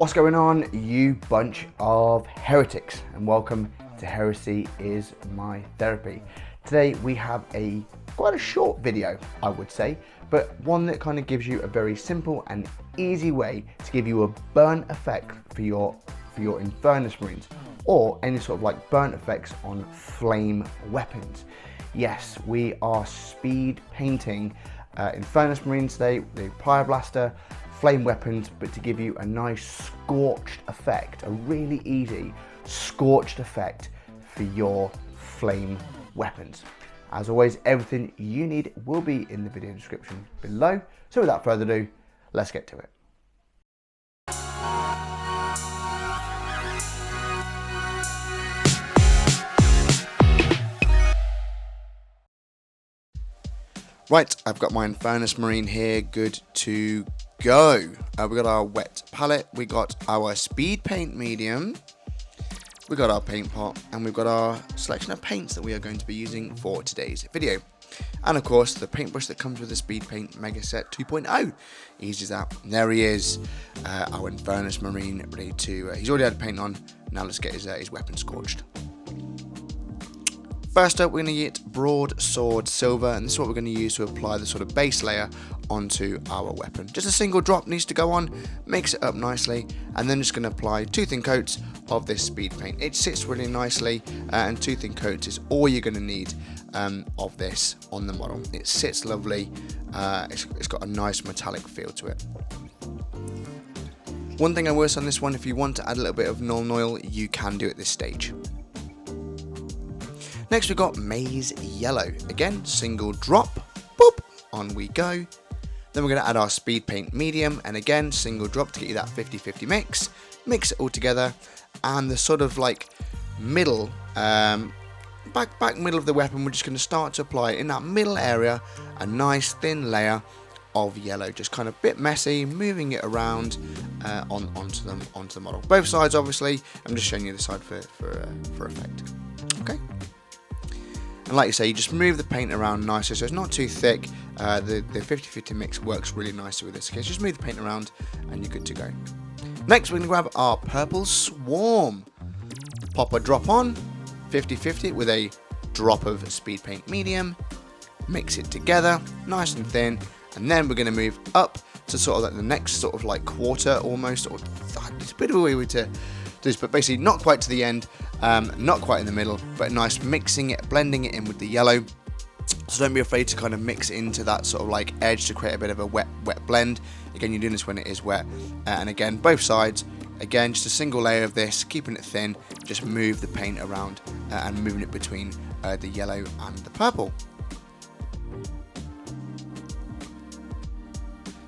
What's going on, you bunch of heretics, and welcome to Heresy is My Therapy. Today we have quite a short video, I would say, but one that kind of gives you a very simple and easy way to give you a burn effect for your Infernus Marines, or any sort of like burn effects on flame weapons. Yes, we are speed painting Infernus Marines today, the Pyroblast flame weapons, but to give you a nice scorched effect, a really easy scorched effect for your flame weapons. As always, everything you need will be in the video description below. So without further ado, let's get to it. Right, I've got my Infernus Marine here, good to go. We got our wet palette, we got our speed paint medium, we got our paint pot, and we've got our selection of paints that we are going to be using for today's video. And of course, the paintbrush that comes with the Speed Paint Mega Set 2.0. Easy as that. And there he is, our Infernus Marine, ready to, he's already had paint on, now let's get his weapon scorched. First up, we're going to get Broadsword Silver, and this is what we're going to use to apply the sort of base layer onto our weapon. Just a single drop needs to go on, mix it up nicely, and then just going to apply 2 thin coats of this speed paint. It sits really nicely, and 2 thin coats is all you're going to need of this on the model. It sits lovely, it's got a nice metallic feel to it. One thing I will say on this one, if you want to add a little bit of null oil, you can do at this stage. Next we've got Maize Yellow. Again, single drop, boop, on we go. Then we're going to add our Speed Paint Medium, and again, single drop to get you that 50-50 mix. Mix it all together, and the sort of like middle, back middle of the weapon, we're just going to start to apply in that middle area a nice thin layer of yellow, just kind of a bit messy, moving it around onto the model. Both sides, obviously. I'm just showing you the side for effect. Okay. And like you say, you just move the paint around nicely, so it's not too thick. The 50-50 mix works really nicely with this. Okay, so just move the paint around and you're good to go. Next, we're going to grab our Purple Swarm. Pop a drop on, 50-50 with a drop of Speed Paint Medium. Mix it together, nice and thin. And then we're going to move up to sort of like the next sort of like quarter almost. Or it's a bit of a weird way to do this, but basically not quite to the end. Not quite in the middle, but nice, mixing it, blending it in with the yellow. So don't be afraid to kind of mix into that sort of like edge to create a bit of a wet blend. Again, you're doing this when it is wet. And again, both sides, again, just a single layer of this, keeping it thin, just move the paint around and moving it between the yellow and the purple.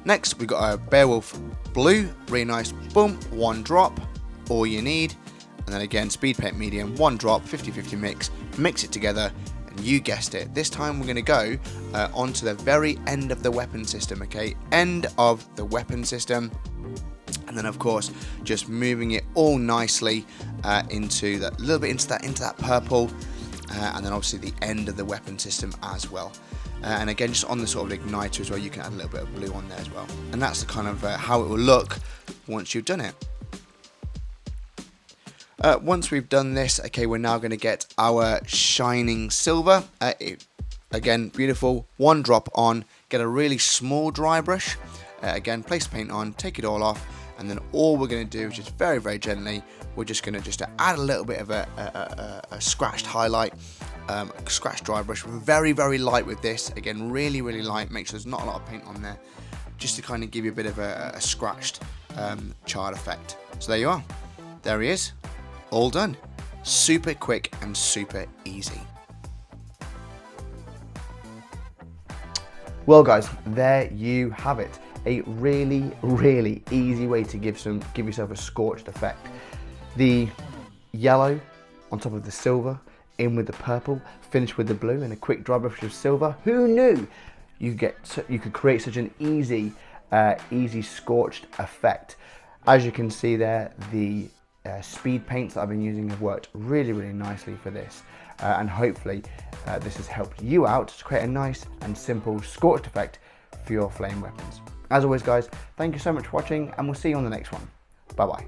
Next, we've got a Beowulf Blue, really nice, boom, 1 drop, all you need. And then again, Speed Paint Medium, 1 drop, 50-50 mix it together, and you guessed it. This time we're going to go onto the very end of the weapon system, okay? End of the weapon system. And then of course, just moving it all nicely into that, a little bit into that purple, and then obviously the end of the weapon system as well. And again, just on the sort of igniter as well, you can add a little bit of blue on there as well. And that's the kind of how it will look once you've done it. Once we've done this, okay, we're now going to get our Shining Silver. Again, beautiful. 1 drop on. Get a really small dry brush. Again, place paint on, take it all off, and then all we're going to do is just very, very gently, we're just going to add a little bit of a scratched highlight, scratched dry brush. Very, very light with this. Again, really, really light. Make sure there's not a lot of paint on there, just to kind of give you a bit of a scratched charred effect. So there you are. There he is. All done. Super quick and super easy. Well guys, there you have it. A really, really easy way to give yourself a scorched effect. The yellow on top of the silver, in with the purple, finish with the blue, and a quick dry brush of silver. Who knew you could create such an easy scorched effect? As you can see there, the speed paints that I've been using have worked really, really nicely for this, and hopefully this has helped you out to create a nice and simple scorched effect for your flame weapons. As always guys, thank you so much for watching, and we'll see you on the next one. Bye bye.